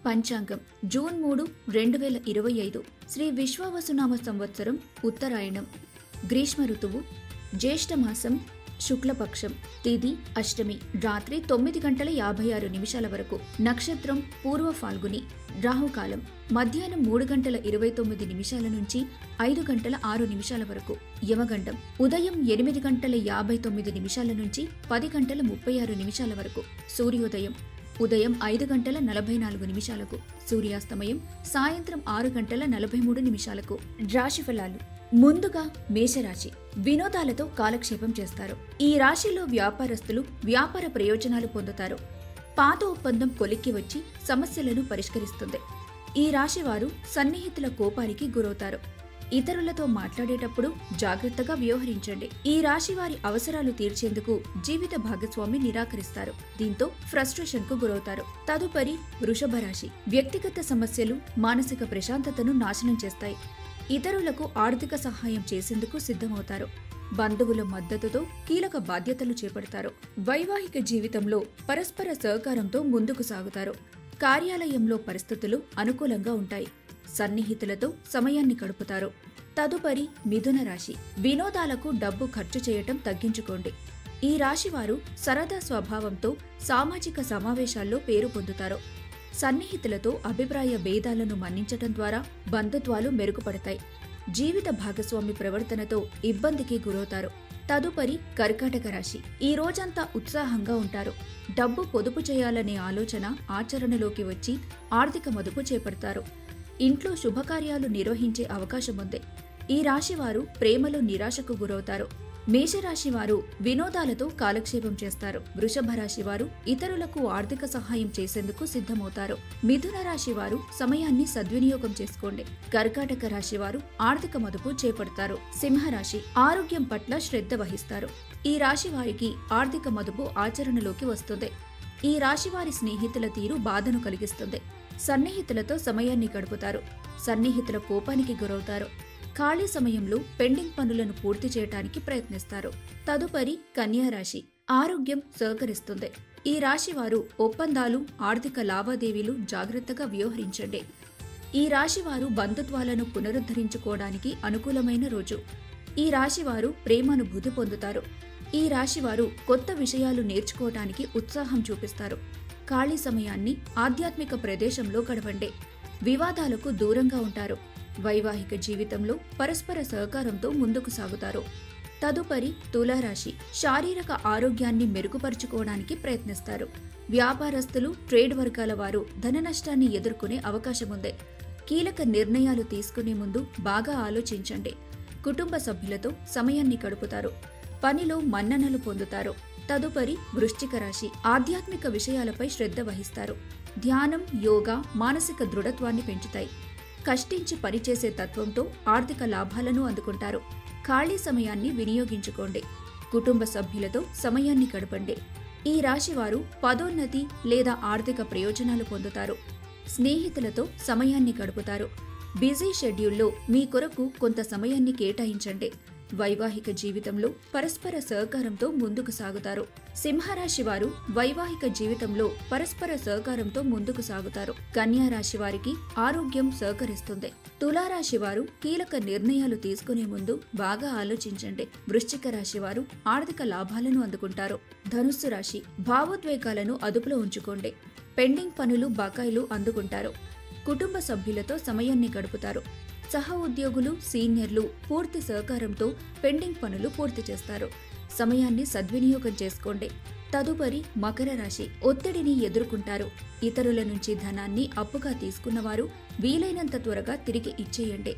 పంచాంగం జూన్ 3, 2025 శ్రీ విశ్వావసునామ సంవత్సరం ఉత్తరాయణం గ్రీష్మ ఋతువు జ్యేష్ఠమాసం శుక్లపక్షం తిథి అష్టమి రాత్రి 9:56 వరకు నక్షత్రం పూర్వ ఫాల్గుని రాహుకాలం మధ్యాహ్నం 3:29 నుంచి 5:06 వరకు యమగండం ఉదయం 8:59 నుంచి 10:36 వరకు సూర్యోదయం ఉదయం 5:44 సూర్యాస్తమయం సాయంత్రం 6:43 రాశిఫలాలు ముందుగా మేషరాశి వినోదాలతో కాలక్షేపం చేస్తారు. ఈ రాశిలో వ్యాపారస్తులు వ్యాపార ప్రయోజనాలు పొందుతారు. పాత ఒప్పందం కొలిక్కి వచ్చి సమస్యలను పరిష్కరిస్తుంది. ఈ రాశి వారు సన్నిహితుల కోపానికి గురవుతారు. ఇతరులతో మాట్లాడేటప్పుడు జాగ్రత్తగా వ్యవహరించండి. ఈ రాశి వారి అవసరాలు తీర్చేందుకు జీవిత భాగస్వామి నిరాకరిస్తారు. దీంతో ఫ్రస్ట్రేషన్ కు గురవుతారు. తదుపరి వృషభ రాశి వ్యక్తిగత సమస్యలు మానసిక ప్రశాంతతను నాశనం చేస్తాయి. ఇతరులకు ఆర్థిక సహాయం చేసేందుకు సిద్ధమవుతారు. బంధువుల మద్దతుతో కీలక బాధ్యతలు చేపడతారు. వైవాహిక జీవితంలో పరస్పర సహకారంతో ముందుకు సాగుతారు. కార్యాలయంలో పరిస్థితులు అనుకూలంగా ఉంటాయి. సన్నిహితులతో సమయాన్ని గడుపుతారు. తదుపరి మిథున రాశి వినోదాలకు డబ్బు ఖర్చు చేయటం తగ్గించుకోండి. ఈ రాశి వారు సరదా స్వభావంతో సామాజిక సమావేశాల్లో పేరు పొందుతారు. సన్నిహితులతో అభిప్రాయ భేదాలను మన్నించటం ద్వారా బంధుత్వాలు మెరుగుపడతాయి. జీవిత భాగస్వామి ప్రవర్తనతో ఇబ్బందికి గురవుతారు. తదుపరి కర్కాటక రాశి ఈ రోజంతా ఉత్సాహంగా ఉంటారు. డబ్బు పొదుపు చేయాలనే ఆలోచన ఆచరణలోకి వచ్చి ఆర్థిక మదుపు చేపడతారు. ఇంట్లో శుభకార్యాలు నిర్వహించే అవకాశముంది. ఈ రాశివారు ప్రేమలో నిరాశకు గురవుతారు. మేషరాశి వారు వినోదాలతో కాలక్షేపం చేస్తారు. వృషభ రాశి వారు ఇతరులకు ఆర్థిక సహాయం చేసేందుకు సిద్ధమవుతారు. మిథున రాశి వారు సమయాన్ని సద్వినియోగం చేసుకోండి. కర్కాటక రాశి వారు ఆర్థిక మదుపు చేపడతారు. సింహరాశి ఆరోగ్యం పట్ల శ్రద్ధ వహిస్తారు. ఈ రాశి వారికి ఆర్థిక మదుపు ఆచరణలోకి వస్తుంది. ఈ రాశి వారి స్నేహితుల తీరు బాధను కలిగిస్తుంది. సన్నిహితులతో సమయాన్ని గడుపుతారు. సన్నిహితుల కోపానికి గురవుతారు. ఖాళీ సమయంలో పెండింగ్ పనులను పూర్తి చేయడానికి ప్రయత్నిస్తారు. తదుపరి కన్యా రాశి ఆరోగ్యం సహకరిస్తుంది. ఈ రాశి వారు ఒప్పందాలు ఆర్థిక లావాదేవీలు జాగ్రత్తగా వ్యవహరించండి. ఈ రాశి వారు బంధుత్వాలను పునరుద్ధరించుకోవడానికి అనుకూలమైన రోజు. ఈ రాశి వారు ప్రేమానుభూతి పొందుతారు. ఈ రాశి వారు కొత్త విషయాలు నేర్చుకోవడానికి ఉత్సాహం చూపిస్తారు. ఖాళీ సమయాన్ని ఆధ్యాత్మిక ప్రదేశంలో గడవండి. వివాదాలకు దూరంగా ఉంటారు. వైవాహిక జీవితంలో పరస్పర సహకారంతో ముందుకు సాగుతారు. తదుపరి తులారాశి శారీరక ఆరోగ్యాన్ని మెరుగుపరుచుకోవడానికి ప్రయత్నిస్తారు. వ్యాపారస్తులు ట్రేడ్ వర్గాల వారు ధన నష్టాన్ని ఎదుర్కొనే అవకాశముంది. కీలక నిర్ణయాలు తీసుకునే ముందు బాగా ఆలోచించండి. కుటుంబ సభ్యులతో సమయాన్ని గడుపుతారు. పనిలో మన్ననలు పొందుతారు. తదుపరి వృశ్చిక రాశి ఆధ్యాత్మిక విషయాలపై శ్రద్ధ వహిస్తారు. ధ్యానం యోగా మానసిక దృఢత్వాన్ని పెంచుతాయి. కష్టించి పనిచేసే తత్వంతో ఆర్థిక లాభాలను అందుకుంటారు. ఖాళీ సమయాన్ని వినియోగించుకోండి. కుటుంబ సభ్యులతో సమయాన్ని గడపండి. ఈ రాశి వారు పదోన్నతి లేదా ఆర్థిక ప్రయోజనాలు పొందుతారు. స్నేహితులతో సమయాన్ని గడుపుతారు. బిజీ షెడ్యూల్లో మీ కొరకు కొంత సమయాన్ని కేటాయించండి. వైవాహిక జీవితంలో పరస్పర సహకారంతో ముందుకు సాగుతారు. సింహరాశి వారు వైవాహిక జీవితంలో పరస్పర సహకారంతో ముందుకు సాగుతారు. కన్యా రాశి వారికి ఆరోగ్యం సహకరిస్తుంది. తులారాశి వారు కీలక నిర్ణయాలు తీసుకునే ముందు బాగా ఆలోచించండి. వృశ్చిక రాశి వారు ఆర్థిక లాభాలను అందుకుంటారు. ధనుస్సు రాశి భావోద్వేగాలను అదుపులో ఉంచుకోండి. పెండింగ్ పనులు బకాయిలు అందుకుంటారు. కుటుంబ సభ్యులతో సమయాన్ని గడుపుతారు. సహ ఉద్యోగులు సీనియర్లు పూర్తి సహకారంతో పెండింగ్ పనులు పూర్తి చేస్తారు. సమయాన్ని సద్వినియోగం చేసుకోండి. తదుపరి మకర రాశి ఒత్తిడిని ఎదుర్కొంటారు. ఇతరుల నుంచి ధనాన్ని అప్పుగా తీసుకున్నవారు వీలైనంత త్వరగా తిరిగి ఇచ్చేయండి.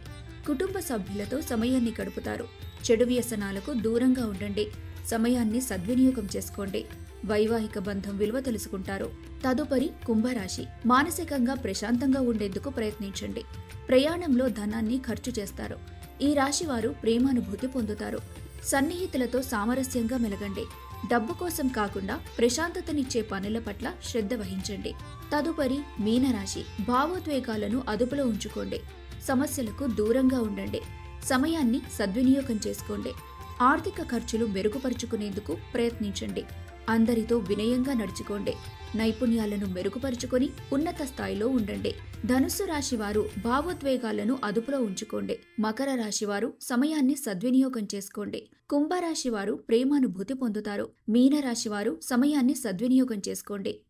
కుటుంబ సభ్యులతో సమయాన్ని గడుపుతారు. చెడు వ్యసనాలకు దూరంగా ఉండండి. సమయాన్ని సద్వినియోగం చేసుకోండి. వైవాహిక బంధం విలువ తెలుసుకుంటారు. తదుపరి కుంభరాశి మానసికంగా ప్రశాంతంగా ఉండేందుకు ప్రయత్నించండి. ప్రయాణంలో ధనాన్ని ఖర్చు చేస్తారు. ఈ రాశి వారు ప్రేమానుభూతి పొందుతారు. సన్నిహితులతో సామరస్యంగా మెలగండి. డబ్బు కోసం కాకుండా ప్రశాంతతనిచ్చే పనుల పట్ల శ్రద్ధ వహించండి. తదుపరి మీనరాశి భావోద్వేగాలను అదుపులో ఉంచుకోండి. సమస్యలకు దూరంగా ఉండండి. సమయాన్ని సద్వినియోగం చేసుకోండి. ఆర్థిక ఖర్చులు మెరుగుపరుచుకునేందుకు ప్రయత్నించండి. అందరితో వినయంగా నడుచుకోండి. నైపుణ్యాలను మెరుగుపరుచుకొని ఉన్నత స్థాయిలో ఉండండి. ధనుస్సు రాశివారు భావోద్వేగాలను అదుపులో ఉంచుకోండి. మకర రాశివారు సమయాన్ని సద్వినియోగం చేసుకోండి. కుంభరాశివారు ప్రేమానుభూతి పొందుతారు. మీనరాశివారు సమయాన్ని సద్వినియోగం చేసుకోండి.